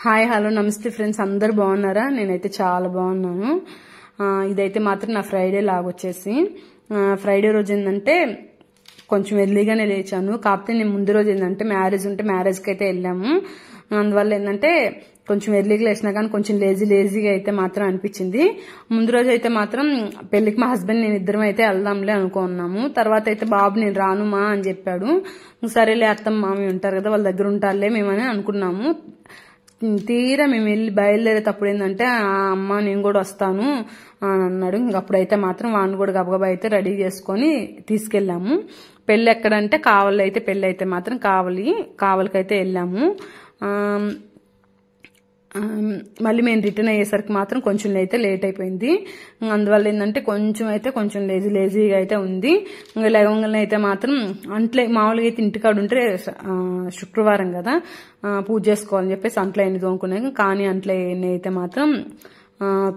Hi hello నమస్తే friends, అందరు బాగున్నారా? నేనైతే చాలా బాగున్నాను. ఇదైతే మాత్రం నా ఫ్రైడే లాగొచ్చేసి ఫ్రైడే రోజు ఏంటంటే కొంచెం ఎర్లీగానే లేచాను. కాకపోతే నేను ముందు రోజు ఏంటంటే మ్యారేజ్ ఉంటే మ్యారేజ్కి అయితే వెళ్ళాము. అందువల్ల ఏంటంటే కొంచెం ఎర్లీగా లేచినా కానీ కొంచెం లేజీగా అయితే మాత్రం అనిపించింది. ముందు రోజు అయితే మాత్రం పెళ్లికి మా హస్బెండ్ నేను ఇద్దరం అయితే వెళ్దాంలే అనుకున్నాము. తర్వాత అయితే బాబు నేను రానుమా అని చెప్పాడు. సరేలే అత్తమ్మ మామి ఉంటారు కదా, వాళ్ళ దగ్గర ఉంటారులే మేమని అనుకున్నాము. తీరా మేము వెళ్ళి బయలుదేరేటప్పుడు ఏంటంటే అమ్మ నేను కూడా వస్తాను అని అన్నాడు. ఇంకప్పుడైతే మాత్రం వాడిని కూడా గబగబా అయితే రెడీ చేసుకొని తీసుకెళ్ళాము. పెళ్ళి ఎక్కడంటే కావలి అయితే పెళ్ళి అయితే మాత్రం కావలికైతే వెళ్ళాము. మళ్ళీ మేము రిటర్న్ అయ్యేసరికి మాత్రం కొంచెం అయితే లేట్ అయిపోయింది. అందువల్ల ఏంటంటే కొంచెం లేజీగా అయితే ఉంది. ఇంకా లేవగానే అయితే మాత్రం మామూలుగా అయితే ఇంటికాడ ఉంటే శుక్రవారం కదా పూజ చేసుకోవాలని చెప్పేసి అంట్లో ఎన్ని తోముకున్నాయి. కానీ అంట్లో ఎన్ని అయితే మాత్రం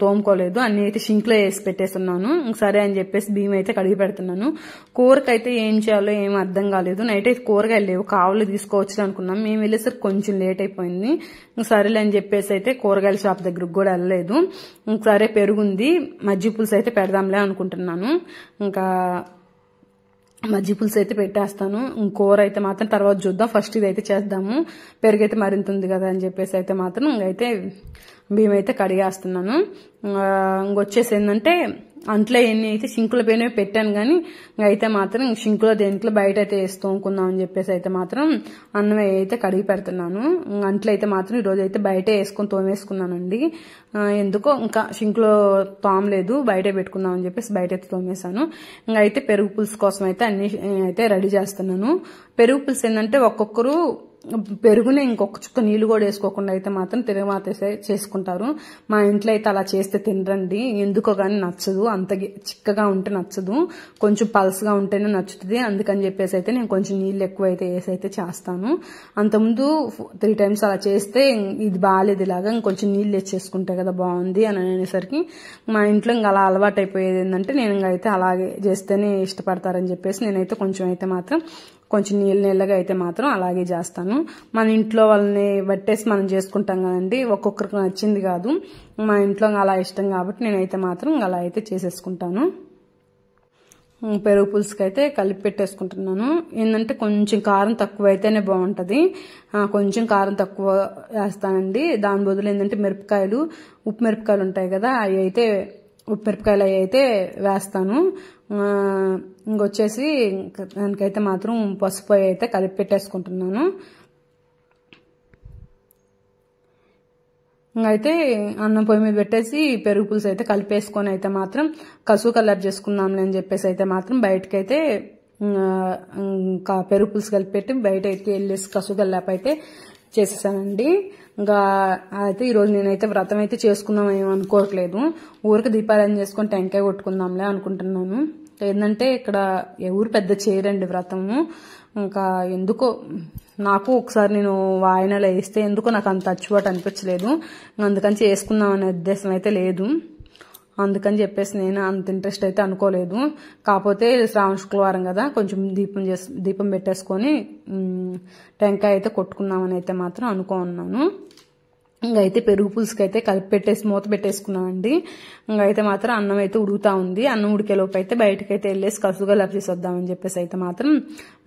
తోముకోలేదు. అన్ని అయితే షింక్లో వేసి పెట్టేస్తున్నాను. సరే అని చెప్పేసి బియ్యం అయితే కడిగి పెడుతున్నాను. కూరకైతే ఏం చేయాలో ఏం అర్థం కాలేదు. నైట్ అయితే కూరగాయలు లేవు, కావులు తీసుకోవచ్చు అనుకున్నాం. మేము వెళ్ళేసరికి కొంచెం లేట్ అయిపోయింది. సరేలే అని చెప్పేసి అయితే కూరగాయల షాప్ దగ్గరకు కూడా వెళ్ళలేదు. సరే పెరుగుంది, మజ్జిగ పులుసు అయితే పెడదాంలే అనుకుంటున్నాను. ఇంకా మజ్జిగ పులుసు అయితే పెట్టేస్తాను. కూర అయితే మాత్రం తర్వాత చూద్దాం, ఫస్ట్ ఇది అయితే చేద్దాము. పెరుగు అయితే మరింత ఉంది కదా అని చెప్పేసి అయితే మాత్రం ఇంకైతే బియ్యం అయితే కడిగేస్తున్నాను. ఇంకొచ్చేసి ఏంటంటే అంట్లో ఎన్ని అయితే సింకుల పైన పెట్టాను, కానీ అయితే మాత్రం సింకులో దేంట్లో బయట అయితే వేసి తోముకుందాం అని చెప్పేసి అయితే మాత్రం అన్నం అయితే కడిగి పెడుతున్నాను. అంట్లో అయితే మాత్రం ఈరోజు అయితే బయటే వేసుకొని తోమేసుకున్నానండి. ఎందుకో ఇంకా సింకులో తోమలేదు, బయటే పెట్టుకుందాం అని చెప్పేసి బయట అయితే తోమేశాను. ఇంకా అయితే పెరుగు పులుసు కోసం అయితే అన్ని అయితే రెడీ చేస్తున్నాను. పెరుగు పులుసు ఏంటంటే ఒక్కొక్కరు పెరుగునే ఇంకొక చుక్క నీళ్లు కూడా వేసుకోకుండా అయితే మాత్రం తిరగమాత చేసుకుంటారు. మా ఇంట్లో అయితే అలా చేస్తే తినరండి, ఎందుకో గానీ నచ్చదు. అంత చిక్కగా ఉంటే నచ్చదు, కొంచెం పల్స్గా ఉంటేనే నచ్చుతుంది. అందుకని చెప్పేసి అయితే నేను కొంచెం నీళ్ళు ఎక్కువ అయితే వేసి అయితే చేస్తాను. అంతకుముందు 3 times అలా చేస్తే ఇది బాగాలేదు, ఇలాగా ఇంకొంచెం నీళ్ళు వేసేసుకుంటే కదా బాగుంది అని అనేసరికి మా ఇంట్లో ఇంకా అలా అలవాటు అయిపోయేది. ఏంటంటే నేను ఇంకా అయితే అలాగే చేస్తేనే ఇష్టపడతారని చెప్పేసి నేనైతే కొంచెం అయితే మాత్రం కొంచెం నీళ్ళగా అయితే మాత్రం అలాగే చేస్తాను. మన ఇంట్లో వాళ్ళని బట్టేసి మనం చేసుకుంటాం కదండి, ఒక్కొక్కరికి నచ్చింది కాదు. మా ఇంట్లో అలా ఇష్టం కాబట్టి నేనైతే మాత్రం అలా అయితే చేసేసుకుంటాను. పెరుగు పులుసుకి అయితే కలిపి పెట్టేసుకుంటున్నాను. ఏంటంటే కొంచెం కారం తక్కువ అయితేనే బాగుంటుంది. కొంచెం కారం తక్కువ వేస్తానండి. దాని బదులు ఏంటంటే ఉప్పు మిరపకాయలు ఉంటాయి కదా, ఉప్పు మిరపకాయలు అవి అయితే వేస్తాను. ఇంకొచ్చేసి దానికైతే మాత్రం పసుపు అయితే కలిపి పెట్టేసుకుంటున్నాను. అయితే అన్నం పొయ్యి మీద పెట్టేసి పెరుగు పులుసు అయితే కలిపేసుకొని అయితే మాత్రం కసువు కల్లాపు చేసుకుందాంలే అని చెప్పేసి అయితే మాత్రం బయటకైతే పెరుగు పులుసు కలిపి పెట్టి బయట అయితే వెళ్ళేసి కసువు కల్లాపు అయితే చేసేసానండి. ఇంకా అయితే ఈరోజు నేనైతే వ్రతం అయితే చేసుకుందాం ఏమో అనుకోవట్లేదు. ఊరికి దీపారాధన చేసుకొని టెంకాయ కొట్టుకుందాంలే అనుకుంటున్నాను. ఏంటంటే ఇక్కడ ఎవరు పెద్ద చేయరండి వ్రతము. ఇంకా ఎందుకో నాకు ఒకసారి నేను వాయినాలు వేస్తే ఎందుకో నాకు అంత అచ్చుబాటు అనిపించలేదు. అందుకని చేసుకుందాం అనే ఉద్దేశం అయితే లేదు. అందుకని చెప్పేసి నేను అంత ఇంట్రెస్ట్ అయితే అనుకోలేదు. కాకపోతే శ్రావణ శుక్రవారం కదా, కొంచెం దీపం పెట్టేసుకొని టెంకాయ అయితే కొట్టుకుందామని అయితే మాత్రం అనుకున్నాను. ఇంకైతే పెరుగు పులుసుకి అయితే కలిపి పెట్టేసి మూత పెట్టేసుకున్నానండి. ఇంకైతే మాత్రం అన్నం అయితే ఉడుకుతా ఉంది. అన్నం ఉడికేలోపు అయితే బయటకైతే వెళ్ళేసి కసుగల్లాపు చేసి వద్దామని చెప్పేసి అయితే మాత్రం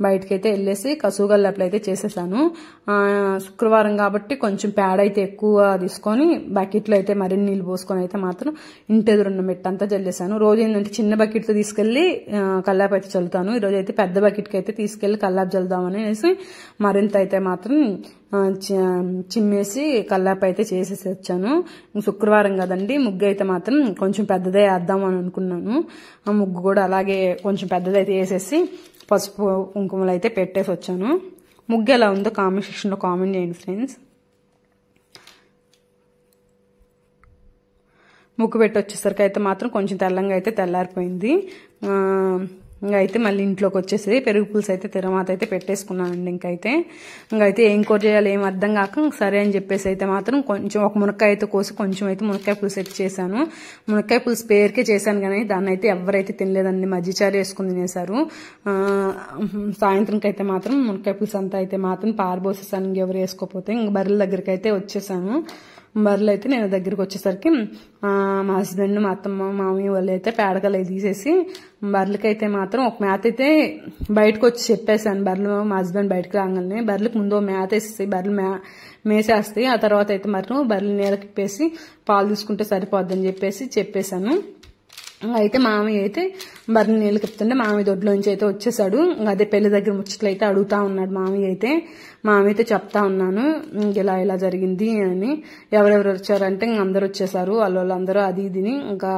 బయటకైతే వెళ్ళేసి కసుగల్లాపులు అయితే చేసేసాను. శుక్రవారం కాబట్టి కొంచెం పేడ అయితే ఎక్కువ తీసుకొని బకెట్లో అయితే మరిన్ని నీళ్ళు పోసుకొని అయితే మాత్రం ఇంటి ఎదురున్న మెట్టంతా చల్లేసాను. రోజు ఏంటంటే చిన్న బకెట్తో తీసుకెళ్లి కల్లాపు అయితే చల్లుతాను. ఈరోజు అయితే పెద్ద బకెట్కి అయితే తీసుకెళ్లి కల్లాపు చల్లుదామని మరింత అయితే మాత్రం చిమ్మేసి కల్లాపు అయితే చేసేసి వచ్చాను. శుక్రవారం కదండి, ముగ్గు అయితే మాత్రం కొంచెం పెద్దదే వేద్దాం అని అనుకున్నాను. ఆ ముగ్గు కూడా అలాగే కొంచెం పెద్దదైతే వేసేసి పసుపు కుంకుమలు అయితే పెట్టేసి వచ్చాను. ముగ్గు ఎలా ఉందో కామెంట్ సెక్షన్లో కామెంట్ చేయండి ఫ్రెండ్స్. ముగ్గు పెట్టి వచ్చేసరికి అయితే మాత్రం కొంచెం తెల్లంగా అయితే తెల్లారిపోయింది. అయితే మళ్ళీ ఇంట్లోకి వచ్చేసి పెరుగు పులుసు అయితే తిరమాత అయితే పెట్టేసుకున్నానండి. ఇంకైతే ఏం కూర చేయాలి ఏం అర్థం కాక సరే అని చెప్పేసి అయితే మాత్రం కొంచెం ఒక మునక్కాయ అయితే కోసి కొంచెం అయితే మునక్కాయ పులుసు అయితే చేశాను. మునక్కాయ పులుసు పేరుకే చేశాను కానీ దాన్ని అయితే ఎవరైతే తినలేదండి, మజ్జిచారు వేసుకుని తినేశారు. సాయంత్రంకి అయితే మాత్రం మునక్కాయ పులుసు అంతా అయితే మాత్రం పారబోసేసాను, ఇంకెవరు వేసుకోకపోతే. ఇంక బర్రెల దగ్గరికి అయితే వచ్చేసాను. బర్రెలు అయితే నేను దగ్గరికి వచ్చేసరికి మా హస్బెండ్ మా అత్తమ్మ మామయ్య వాళ్ళు అయితే పేడకలు తీసేసి బర్రెలకైతే మాత్రం ఒక మేత అయితే బయటకు వచ్చి చెప్పేశాను. బర్రెలు మా హస్బెండ్ బయటకు రాగానే బర్రెలకు ముందు మేత వేసేసి బర్రెలు మేసేస్తాయి, ఆ తర్వాత అయితే మరి బర్రెలు నీళ్ళకి ఇప్పేసి పాలు తీసుకుంటే సరిపోద్దని చెప్పేశాను. అయితే మామయ్య అయితే బర్రెలు నీళ్ళు కిప్తుంటే మామయ్య దొడ్లోంచి అయితే వచ్చేసాడు. అదే పెళ్లి దగ్గర ముచ్చట్లు అయితే అడుగుతా ఉన్నాడు మామయ్య అయితే చెప్తా ఉన్నాను ఇలా జరిగింది అని. ఎవరెవరు వచ్చారంటే ఇంక అందరు వచ్చేసారు, వాళ్ళందరూ అది ఇదిని. ఇంకా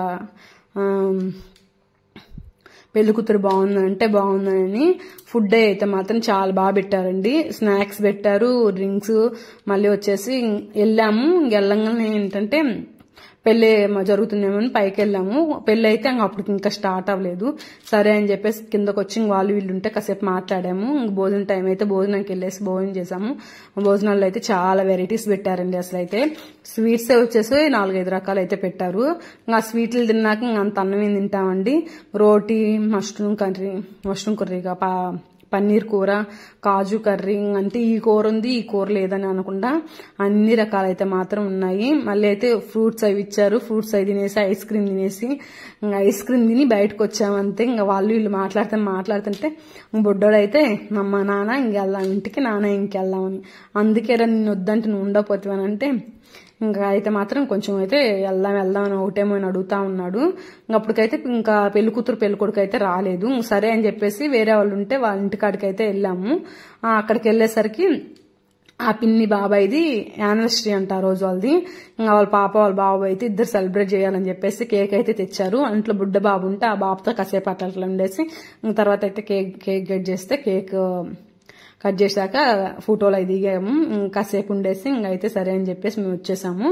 పెళ్లి కూతురు బాగుందంటే బాగుందని ఫుడ్ అయితే మాత్రం చాలా బాగా పెట్టారండి. స్నాక్స్ పెట్టారు, డ్రింక్స్. మళ్ళీ వచ్చేసి వెళ్ళాము. వెళ్ళంగానే ఏంటంటే పెళ్లి జరుగుతుందేమో పైకి వెళ్ళాము. పెళ్లి అయితే అప్పటికి ఇంకా స్టార్ట్ అవ్వలేదు. సరే అని చెప్పేసి కిందకు వచ్చి వాళ్ళు వీళ్ళు ఉంటే కాసేపు మాట్లాడాము. భోజనం టైం అయితే భోజనానికి వెళ్ళేసి భోజనం చేసాము. భోజనాల్లో అయితే చాలా వెరైటీస్ పెట్టారండి. అసలు అయితే స్వీట్స్ వచ్చేసి 4-5 రకాలు అయితే పెట్టారు. ఆ స్వీట్లు తిన్నాక అంత అన్నం ఏం తింటామండి. రోటీ, మష్రూమ్ కర్రీగా పన్నీర్ కూర, కాజు కర్రీ, అంటే ఈ కూర ఉంది ఈ కూర లేదని అనకుండా అన్ని రకాలైతే మాత్రం ఉన్నాయి. మళ్ళీ అయితే ఫ్రూట్స్ అవి ఇచ్చారు. ఫ్రూట్స్ అవి తినేసి ఐస్ క్రీమ్ తిని బయటకు వచ్చామంతే. ఇంకా వాళ్ళు వీళ్ళు మాట్లాడుతుంటే బుడ్డోడైతే అమ్మ నాన్న ఇంకెళ్దాం ఇంటికి, నాన్న ఇంకెళ్దామని. అందుకేరా నేను వద్దంటే నువ్వు ఉండకపోతావనంటే ఇంకా అయితే మాత్రం కొంచెం అయితే వెళ్దాం అని ఒకటేమో అడుగుతా ఉన్నాడు. అప్పటికైతే ఇంకా పెళ్లి కూతురు పెళ్లి కొడుకు అయితే రాలేదు. సరే అని చెప్పేసి వేరే వాళ్ళు ఉంటే వాళ్ళ ఇంటికాడికి అయితే వెళ్ళాము. అక్కడికి వెళ్ళేసరికి ఆ పిన్ని బాబాయ్ది యానివర్సరీ అంట ఆ రోజు వాళ్ళది. ఇంకా వాళ్ళ పాప వాళ్ళ బాబాయ్ అయితే ఇద్దరు సెలబ్రేట్ చేయాలని చెప్పేసి కేక్ అయితే తెచ్చారు. అంట్లో బుడ్డ బాబు ఉంటే ఆ బాబుతో కాసేపు అట్లా ఉండేసి తర్వాత అయితే కేక్ కట్ చేస్తే కేక్ కట్ చేశాక ఫోటోలు అవి దిగాము. కాసేపు ఉండేసి ఇంకైతే సరే అని చెప్పేసి మేము వచ్చేసాము.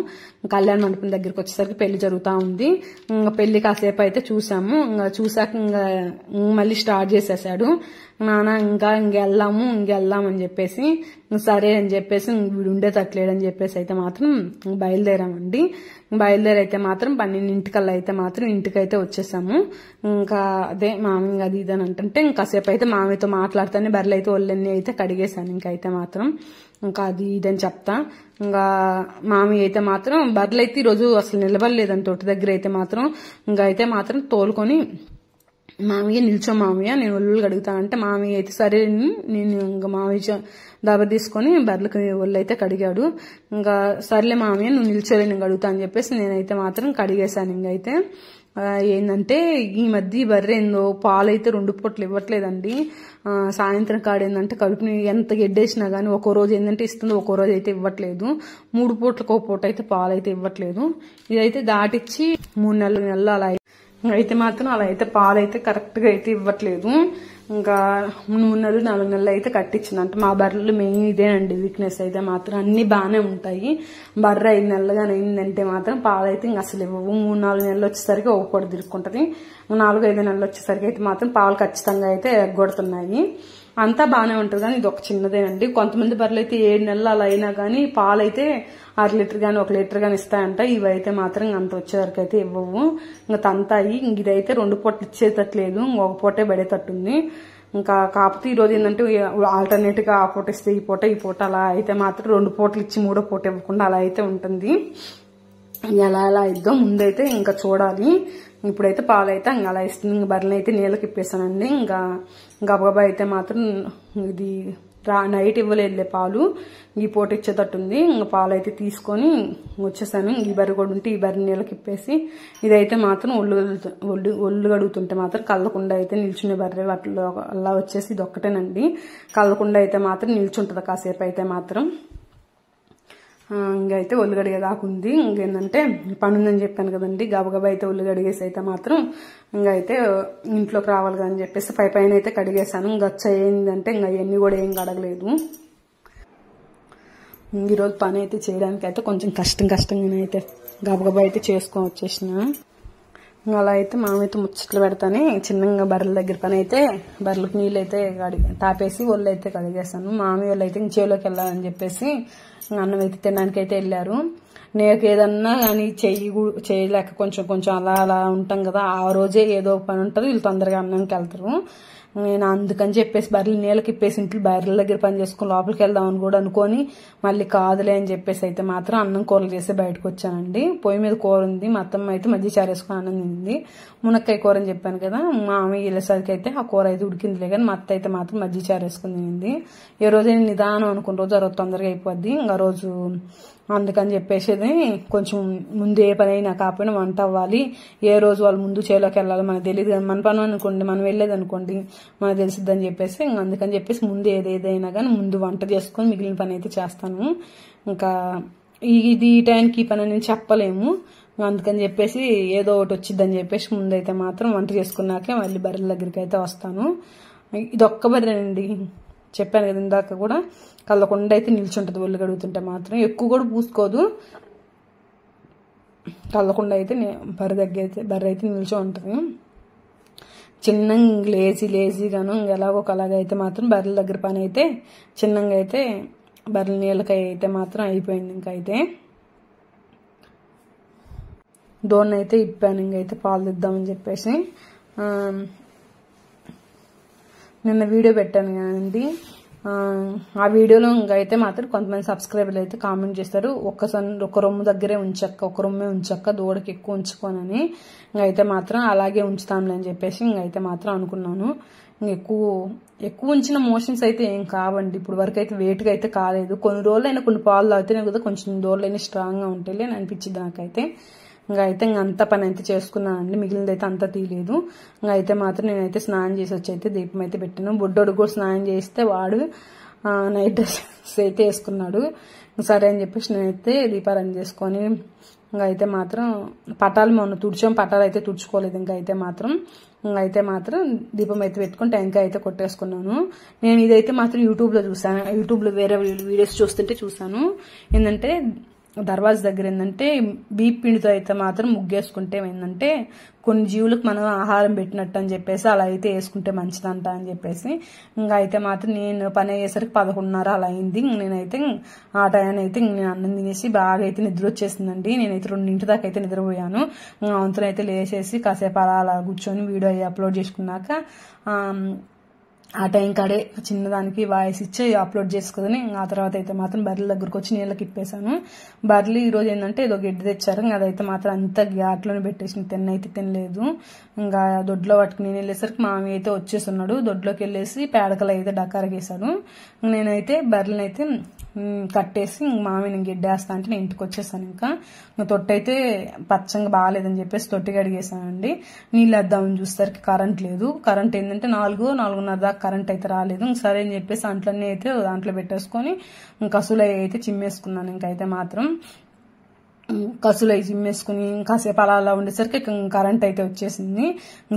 కళ్యాణ మండపం దగ్గరికి వచ్చేసరికి పెళ్లి జరుగుతూ ఉంది. ఇంకా పెళ్లి కాసేపు అయితే చూసాము. ఇంకా చూసాక ఇంకా మళ్ళీ స్టార్ట్ చేసేసాడు. నాన్న ఇంకెళ్దాము అని చెప్పేసి సరే అని చెప్పేసి వీడు ఉండేటట్లేడని చెప్పేసి అయితే మాత్రం బయలుదేరామండి. బయలుదేరైతే మాత్రం 12 అయితే మాత్రం ఇంటికైతే వచ్చేసాము. ఇంకా అదే మామయ్య అది ఇదని అంటే ఇంకాసేపు అయితే మామయ్యతో మాట్లాడుతానే బర్రెలు అయితే ఒళ్ళన్నీ అయితే కడిగేశాను. ఇంకైతే మాత్రం ఇంకా అది ఇదని చెప్తా. ఇంకా మామయ్య అయితే మాత్రం బర్రెలు అయితే ఈరోజు అసలు నిలబడలేదని తోట దగ్గర అయితే మాత్రం ఇంకా అయితే మాత్రం తోలుకొని మామయ్య నిల్చో మామయ్య నేను ఒళ్ళు కడుగుతానంటే మామయ్య అయితే సరే నేను ఇంకా మామయ్య దెబ్బ తీసుకొని బర్రెలకి ఒళ్ళు అయితే కడిగాడు. ఇంకా సర్లే మామయ్య నువ్వు నిల్చోలే నేను కడుగుతా అని చెప్పేసి నేనైతే మాత్రం కడిగేశాను. ఇంకైతే ఏంటంటే ఈ మధ్య బర్రె ఏందో పాలైతే 2 పూటలు ఇవ్వట్లేదండి. సాయంత్రం కాడేందంటే కడుపుని ఎంత గెడ్డేసినా గానీ ఒక్కో రోజు ఏంటంటే ఇస్తుందో ఒక్కో రోజు అయితే ఇవ్వట్లేదు. 3 పూటలకు 1 పూట అయితే పాలు అయితే ఇవ్వట్లేదు. ఇదైతే దాటిచ్చి 3 నెలలు అలా అయితే మాత్రం అలా అయితే పాలు అయితే కరెక్ట్ గా అయితే ఇవ్వట్లేదు. ఇంకా 3 నెలలు 4 నెలలు అయితే కట్టించిందంట. మా బర్రెలు మెయిన్ ఇదేనండి వీక్నెస్ అయితే మాత్రం. అన్ని బాగానే ఉంటాయి. బర్రె 5 నెలలుగానే అయిందంటే మాత్రం పాలు అయితే ఇంక అసలు ఇవ్వవు. 3-4 నెలలు వచ్చేసరికి ఒక పూట తిరుక్కుంటది. 4-5 నెలలు వచ్చేసరికి అయితే మాత్రం పాలు ఖచ్చితంగా అయితే ఎగ్గొడుతున్నాయి. అంతా బాగానే ఉంటుంది కానీ ఇది ఒక చిన్నదేనండి. కొంతమంది బర్రెలు అయితే 7 నెలలు అలా అయినా కానీ పాలు అయితే 1/2 లీటర్ గానీ 1 లీటర్ గానీ ఇస్తాయంట. ఇవైతే మాత్రం అంత వచ్చేవరకు అయితే ఇవ్వవు. ఇంకా తంతాయి. ఇదైతే 2 పూటలు ఇచ్చేటట్లేదు, ఇంకొక పూటే పడేటట్టుంది. ఇంకా కాకపోతే ఈ రోజు ఏంటంటే ఆల్టర్నేట్ గా ఆ పూట ఇస్తే ఈ పూట అలా అయితే మాత్రం 2 పూటలు ఇచ్చి 3వ పూట ఇవ్వకుండా అలా అయితే ఉంటుంది. ఎలా ఇద్దాం ముందైతే ఇంకా చూడాలి. ఇప్పుడైతే పాలు అయితే ఇంకా అలా ఇస్తుంది. ఇంకా బర్రెలు అయితే నీళ్ళకి ఇప్పేసానండి. ఇంకా గబగబా అయితే మాత్రం ఇది నైట్ ఇవ్వలేదులే పాలు, ఈ పూట ఇచ్చేటట్టుంది. ఇంకా పాలు అయితే తీసుకొని వచ్చేసాను. ఈ బర్రె కూడా ఉంటే ఈ బర్రె నీళ్ళకి ఇప్పేసి ఇదైతే మాత్రం ఒళ్ళు గడుగుతుంటే మాత్రం కళ్ళకుండా అయితే నిల్చునే బర్రె వాటిలో అలా వచ్చేసి ఇది ఒక్కటేనండి. కళ్ళకుండా అయితే మాత్రం నిల్చుంటుంది కాసేపు అయితే మాత్రం. ఇంకైతే ఒళ్ళు గడిగేదాకుంది. ఇంకేంటంటే పని ఉందని చెప్పాను కదండి, గబగబా అయితే ఒళ్ళు గడిగేసి అయితే మాత్రం ఇంకైతే ఇంట్లోకి రావాలి కదా అని చెప్పేసి పైన అయితే కడిగేశాను. గచ్చ ఏంటంటే ఇంకా అవన్నీ కూడా ఏం కడగలేదు. ఈరోజు పని అయితే చేయడానికి అయితే కొంచెం కష్టంగానే అయితే గబగబా అయితే చేసుకొని వచ్చేసిన. అలా అయితే మామైతే ముచ్చట్లు పెడతానే చిన్నగా బర్రెల దగ్గర పని అయితే బర్రెలకు నీళ్ళు అయితే తాపేసి ఒళ్ళు అయితే కడిగేస్తాను. మామయ్య వాళ్ళు అయితే చెవులోకి వెళ్ళాలని చెప్పేసి అన్నం అయితే తినడానికి అయితే వెళ్ళారు. నేను ఏదన్నా కానీ చేయలేక కొంచెం కొంచెం అలా అలా ఉంటాం కదా, ఆ రోజే ఏదో పని ఉంటుంది, వీళ్ళు తొందరగా అన్నంకి వెళ్తారు. నేను అందుకని చెప్పేసి బర్రెలు నీళ్ళకి ఇప్పేసి ఇంట్లో బర్రెల దగ్గర పని చేసుకుని లోపలికి వెళ్దామని కూడా అనుకొని మళ్ళీ కాదులే అని చెప్పేసి అయితే మాత్రం అన్నం కూరలు చేసి బయటకు వచ్చానండి. పొయ్యి మీద కూర ఉంది, మా అత్తమ్మ అయితే మధ్య చారేసుకుని అన్నం తింది. మునక్కాయ కూర అని చెప్పాను కదా, మా మామయ్య వెళ్ళేసరికి అయితే ఆ కూర అయితే ఉడికిందిలే కానీ మా అత్త అయితే మాత్రం మధ్య చారేసుకుని తింది. ఏ రోజైనా నిదానం అనుకున్న రోజు ఆ రోజు తొందరగా అయిపోద్ది. ఇంకా రోజు అందుకని చెప్పేసి కొంచెం ముందు ఏ పని అయినా కాకపోయినా వంట అవ్వాలి. ఏ రోజు వాళ్ళు ముందు చేలోకి వెళ్ళాలి మనకు తెలియదు, మన పని అనుకోండి, మనం వెళ్ళేది అనుకోండి మనకు తెలిసిద్దని చెప్పేసి అందుకని చెప్పేసి ముందు ఏదైనా కానీ ముందు వంట చేసుకొని మిగిలిన పని అయితే చేస్తాను. ఇంకా ఇది ఈ టైంకి ఈ పని నేను చెప్పలేము, అందుకని చెప్పేసి ఏదో ఒకటి వచ్చిద్దని చెప్పేసి ముందైతే మాత్రం వంట చేసుకున్నాకే మళ్ళీ బర్రెల దగ్గరికి అయితే వస్తాను. ఇది ఒక్క బర్రెనండి, చెప్పాను కదా ఇందాక కూడా, కళ్ళకుండా అయితే నిల్చుంటుంది ఒళ్ళు కడుగుతుంటే మాత్రం, ఎక్కువ కూడా పూసుకోదు. కళ్ళకుండా అయితే బర్రె అయితే నిల్చో ఉంటుంది. చిన్నగా లేజీగాను ఎలాగో అలాగైతే మాత్రం బర్రెల దగ్గర పని అయితే చిన్నగా అయితే బర్రెల నీళ్ళకాయ అయితే మాత్రం అయిపోయింది. ఇంకైతే డోన్ అయితే ఇప్పాను, ఇంకైతే పాలు తెద్దామని చెప్పేసి. నిన్న వీడియో పెట్టాను కదండి, ఆ వీడియోలో ఇంకైతే మాత్రం కొంతమంది సబ్స్క్రైబర్లు అయితే కామెంట్ చేస్తారు, ఒక రొమ్ము దగ్గరే ఒక రొమ్మే ఉంచక్క దూడకి ఎక్కువ ఉంచుకోనని. ఇంకైతే మాత్రం అలాగే ఉంచుతాంలే అని చెప్పేసి ఇంకైతే మాత్రం అనుకున్నాను. ఎక్కువ ఉంచిన మోషన్స్ అయితే ఏం కావండి, ఇప్పుడు వరకు అయితే వెయిట్గా అయితే కాలేదు. కొన్ని రోజులైనా కొన్ని పాలు తాగితేనే కదా కొంచెం దూడలైనా స్ట్రాంగ్గా ఉంటాయి అని అనిపించింది నాకైతే. అయితే అంత పని అయితే చేసుకున్నానండి, మిగిలినది అయితే అంతా తీయలేదు. అయితే మాత్రం నేనైతే స్నానం చేసి వచ్చి అయితే దీపం అయితే పెట్టాను. బుడ్డోడు కూడా స్నానం చేస్తే వాడు నైట్ డ్రెస్ అయితే వేసుకున్నాడు. సరే అని చెప్పేసి నేనైతే దీపారాధన చేసుకొని అయితే మాత్రం పటాలు మొన్న తుడిచాం, పటాలు అయితే తుడుచుకోలేదు. అయితే మాత్రం దీపం అయితే పెట్టుకుని టెంకాయ అయితే కొట్టేసుకున్నాను. నేను ఇదైతే మాత్రం యూట్యూబ్లో చూసాను, యూట్యూబ్లో వేరే వీడియోస్ చూస్తుంటే చూసాను. ఏంటంటే దర్వాజ దగ్గర ఏంటంటే బీప్ పిండితో అయితే మాత్రం ముగ్గేసుకుంటే ఏంటంటే కొన్ని జీవులకు మనం ఆహారం పెట్టినట్టు అని చెప్పేసి అలా అయితే వేసుకుంటే మంచిదంట అని చెప్పేసి అయితే మాత్రం నేను పని అయ్యేసరికి 11:30 అలా అయింది. నేనైతే ఆ టైం అయితే నేను అన్నం తినేసి బాగా అయితే నిద్ర వచ్చేసిందండి. నేనైతే 2 దాకా అయితే నిద్రపోయాను. అంతలో అయితే లేచేసి కాసేపు అలా కూర్చొని వీడియో అప్లోడ్ చేసుకున్నాక ఆ టైం కాడే చిన్నదానికి వాయిస్ ఇచ్చి అప్లోడ్ చేసుకుని ఆ తర్వాత అయితే మాత్రం బర్రెల దగ్గరకు వచ్చి నీళ్ళకి ఇప్పేశాను. బర్రెలు ఈరోజు ఏంటంటే ఏదో గడ్డి తెచ్చారు, అదైతే మాత్రం అంతా గ్యాట్లోనే పెట్టేసి తిన్నైతే తినలేదు. ఇంకా దొడ్లో పట్టుకుని నేను వెళ్ళేసరికి మామయ్య అయితే వచ్చేస్తున్నాడు. దొడ్లోకి వెళ్ళేసి పేడకలు అయితే డకారగేశాడు. నేనైతే బర్రెలను అయితే కట్టేసి మామయ్య నేను గిడ్డేస్తా అంటే నేను ఇంటికి వచ్చేసాను. ఇంకా తొట్టి అయితే పచ్చంగా బాగాలేదని చెప్పేసి తొట్టి కడిగేసానండి. నీళ్ళు వేద్దామని చూసేసరికి కరెంట్ లేదు. కరెంట్ ఏంటంటే 4:30 దాకా కరెంట్ అయితే రాలేదు. సరే అని చెప్పేసి అంట్లన్నీ అయితే దాంట్లో పెట్టేసుకొని కసులు అయితే చిమ్మేసుకున్నాను. ఇంకైతే మాత్రం కసులు అవి చిమ్మేసుకుని కాసేపు అలా ఉండేసరికి కరెంట్ అయితే వచ్చేసింది.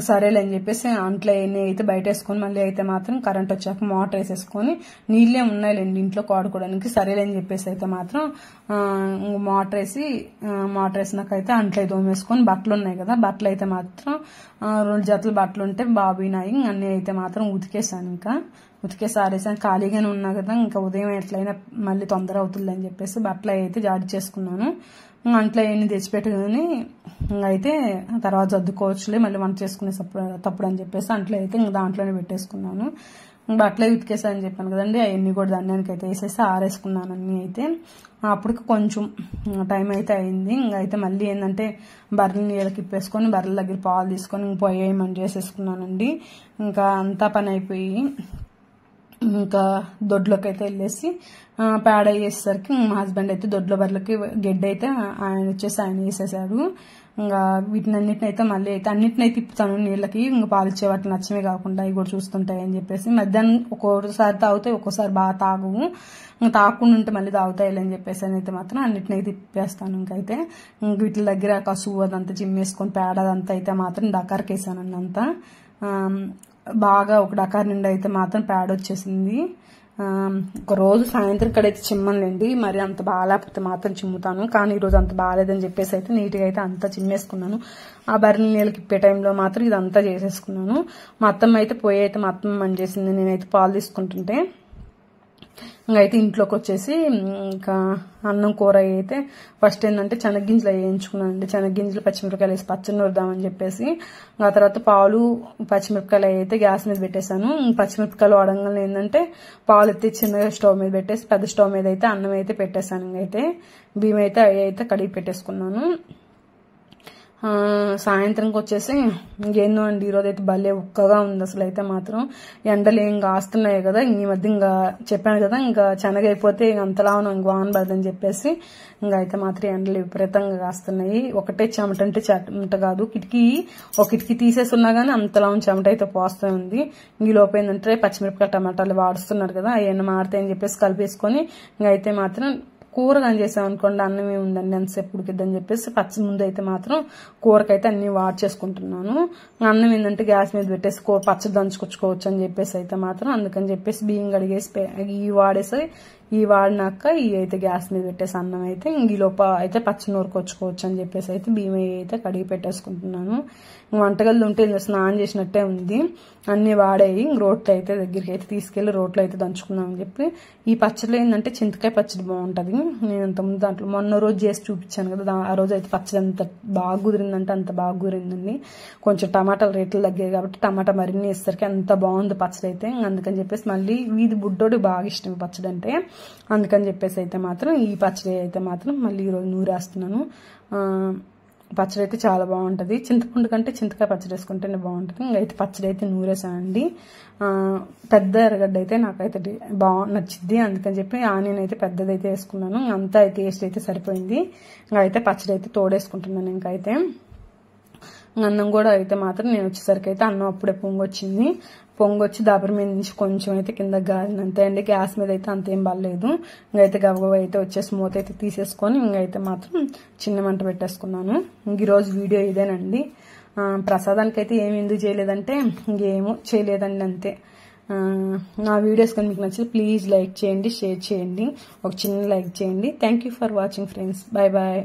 సరేలే అని చెప్పేసి అంట్లో ఎన్ని అయితే బయట వేసుకొని మళ్ళీ అయితే మాత్రం కరెంట్ వచ్చాక మోటార్ వేసేసుకొని నీళ్ళే ఉన్నాయిలేండి ఇంట్లో వాడుకోవడానికి. సరేలే అని చెప్పేసి అయితే మాత్రం మోటార్ వేసినాకైతే అంట్లో తోమేసుకొని బట్టలు ఉన్నాయి కదా, బట్టలు అయితే మాత్రం 2 జతలు బట్టలు ఉంటే బాబీనాయి అన్నీ అయితే మాత్రం ఉతికేసాను. ఇంకా ఉతికేసి ఆరేసాను, ఖాళీగానే ఉన్నా కదా, ఇంకా ఉదయం ఎట్లయినా మళ్ళీ తొందర అవుతుంది అని చెప్పేసి బట్టలు అయితే జాడి చేసుకున్నాను. అంట్లో అవన్నీ తెచ్చిపెట్టుకుని అయితే తర్వాత సర్దుకోవచ్చులే మళ్ళీ వంట చేసుకునే తప్పుడు అని చెప్పేసి అంట్లో అయితే దాంట్లోనే పెట్టేసుకున్నాను. బట్టలు ఉతికేసాను అని చెప్పాను కదండి, అవన్నీ కూడా ధాన్యానికి అయితే వేసేసి ఆరేసుకున్నాను అన్నీ. అయితే అప్పటికి కొంచెం టైం అయితే అయింది. అయితే మళ్ళీ ఏంటంటే బర్రెలు నీళ్ళకి ఇప్పేసుకొని బర్రెల దగ్గర పాలు తీసుకొని పొయ్యేయమని చేసేసుకున్నానండి. ఇంకా అంతా పని అయిపోయి ఇంకా దొడ్లోకి అయితే వెళ్ళేసి పేడ వేసేసరికి మా హస్బెండ్ అయితే దొడ్లో బర్రెలకి గడ్డి అయితే ఆయన వేసేసాడు. ఇంకా వీటినన్నిటిని అయితే మళ్ళీ అయితే అన్నిటిని అయితే తిప్పుతాను నీళ్ళకి, ఇంకా పాలిచ్చే వాటిని నచ్చమే కాకుండా అవి కూడా చూస్తుంటాయి అని చెప్పేసి. మధ్యాహ్నం ఒక్కోసారి తాగుతాయి, ఒక్కోసారి బాగా తాగవు, ఇంకా తాగకుండా ఉంటే మళ్ళీ తాగుతాయి అని చెప్పేసి అయితే మాత్రం అన్నిటిని అయితే తిప్పేస్తాను. ఇంకైతే వీటి దగ్గర కసువు అదంతా చిమ్మేసుకొని పేడ అదంతా అయితే మాత్రం డకార్కేసానండి. అంతా బాగా ఒక డకార్ నిండా అయితే మాత్రం పేడ వచ్చేసింది. ఒక రోజు సాయంత్రం కడైతే చిమ్మనులేండి, మరి అంత బాగాలేకపోతే మాత్రం చిమ్ముతాను. కానీ ఈరోజు అంత బాగాలేదని చెప్పేసి అయితే నీట్గా అయితే అంతా చిమ్మేసుకున్నాను. ఆ బర్రెల నీళ్ళకి ఇప్పే టైంలో మాత్రం ఇదంతా చేసేసుకున్నాను. మా అత్తమ్మ అయితే పొయ్యి అయితే మా అత్తమ్మ పని చేసింది, నేనైతే పాలు తీసుకుంటుంటే. ఇంకైతే ఇంట్లోకి వచ్చేసి ఇంకా అన్నం కూర అయితే ఫస్ట్ ఏంటంటే శనగ్గింజలు వేయించుకున్నానండి. శనగ్గింజలు పచ్చిమిరపకాయలు వేసి పచ్చడి నూరుదామని చెప్పేసి ఆ తర్వాత పాలు పచ్చిమిరపకాయలు అయితే గ్యాస్ మీద పెట్టేశాను. పచ్చిమిరపకాయలు వడంగానే ఏంటంటే పాలు ఎత్తి చిన్నగా స్టవ్ మీద పెట్టేసి పెద్ద స్టవ్ మీద అయితే అన్నం అయితే పెట్టేశాను. ఇంకైతే బియ్యం అయితే అవి అయితే కడిగి పెట్టేసుకున్నాను. సాయంత్రంకి వచ్చేసి ఇంకేందో అండి, ఈరోజు అయితే భలే ఉక్కగా ఉంది. అసలు అయితే మాత్రం ఎండలు ఏం కాస్తున్నాయి కదా ఈ మధ్య, ఇంకా చెప్పాను కదా ఇంకా శనగైపోతే అంతలా ఇంక వాన పడదని చెప్పేసి ఇంకా అయితే మాత్రం ఎండలు విపరీతంగా కాస్తున్నాయి. ఒకటే చెమట అంటే చెమట కాదు, ఒక కిటికీ తీసేసి ఉన్నా కానీ అంతలా చెమట అయితే పోస్తూ ఉంది. ఈ లోపు ఏంటంటే పచ్చిమిరపకాయ టమాటాలు వాడుస్తున్నారు కదా, అవన్నీ మాడతాయని చెప్పేసి కలిపేసుకొని ఇంకా అయితే మాత్రం కూర కానీ చేసాం అనుకోండి అన్నం ఏముందండి ఎంతసేపు ఉడికిద్దని చెప్పేసి పచ్చి ముందు అయితే మాత్రం కూరకైతే అన్ని వాడ్ చేసుకుంటున్నాను. అన్నం ఏంటంటే గ్యాస్ మీద పెట్టేసి కూర పచ్చడి దంచుకొచ్చుకోవచ్చు అని చెప్పేసి అయితే మాత్రం అందుకని చెప్పేసి బియ్యం కడిగేసి ఈ వాడినాక ఇవి అయితే గ్యాస్ మీద పెట్టేసి అన్నం అయితే ఈ లోప అయితే పచ్చి నూరుకొచ్చుకోవచ్చు అని చెప్పేసి అయితే బియ్యం అయితే కడిగి పెట్టేసుకుంటున్నాను. వంటగదిలో ఉంటే స్నానం చేసినట్టే ఉంది, అన్ని వాడేవి. రోట్లో అయితే దగ్గరికి అయితే తీసుకెళ్లి రోట్లో అయితే దంచుకుందామని చెప్పి. ఈ పచ్చడిలో ఏంటంటే చింతకాయ పచ్చడి బాగుంటది. నేను ఇంతకుముందు దాంట్లో మొన్న రోజు చేసి చూపించాను కదా, ఆ రోజు అయితే పచ్చడి అంత బాగా కుదిరిందంటే అంత బాగా కుదిరిందండి. కొంచెం టమాటాల రేట్లు తగ్గాయి కాబట్టి టమాటా మరిన్ని వేసేసరికి అంత బాగుంది పచ్చడి అయితే. అందుకని చెప్పేసి మళ్ళీ వీధి బుడ్డోడు బాగా ఇష్టం పచ్చడి అంటే, అందుకని చెప్పేసి అయితే మాత్రం ఈ పచ్చడి అయితే మాత్రం మళ్ళీ ఈరోజు నూరేస్తున్నాను. పచ్చడి అయితే చాలా బాగుంటుంది. చింతపండు కంటే చింతకాయ పచ్చడి వేసుకుంటేనే బాగుంటుంది. ఇంకైతే పచ్చడి అయితే నూరేసానండి. పెద్ద ఎర్రగడ్డ అయితే నాకైతే నచ్చిద్ది, అందుకని చెప్పి ఆనియన్ అయితే పెద్దదైతే వేసుకున్నాను. అంతా టేస్ట్ అయితే సరిపోయింది. ఇంకైతే పచ్చడి అయితే తోడేసుకుంటున్నాను. ఇంకైతే అన్నం కూడా అయితే మాత్రం నేను వచ్చేసరికి అయితే అన్నం అప్పుడే పొంగొచ్చి దాబరి మీద నుంచి కొంచెం అయితే కింద గాలినంతే అండి. గ్యాస్ మీద అయితే అంతేం బాగాలేదు. ఇంకైతే గబగబ అయితే వచ్చేసి మూత అయితే తీసేసుకొని ఇంకైతే మాత్రం చిన్న మంట పెట్టేసుకున్నాను. ఈరోజు వీడియో ఇదేనండి. ప్రసాదానికి అయితే ఏమి ఎందుకు చేయలేదంటే ఇంకేమో చేయలేదండి అంతే. నా వీడియోస్ కానీ మీకు నచ్చితే ప్లీజ్ లైక్ చేయండి, షేర్ చేయండి, ఒక చిన్న లైక్ చేయండి. Thank you for watching friends. Bye bye.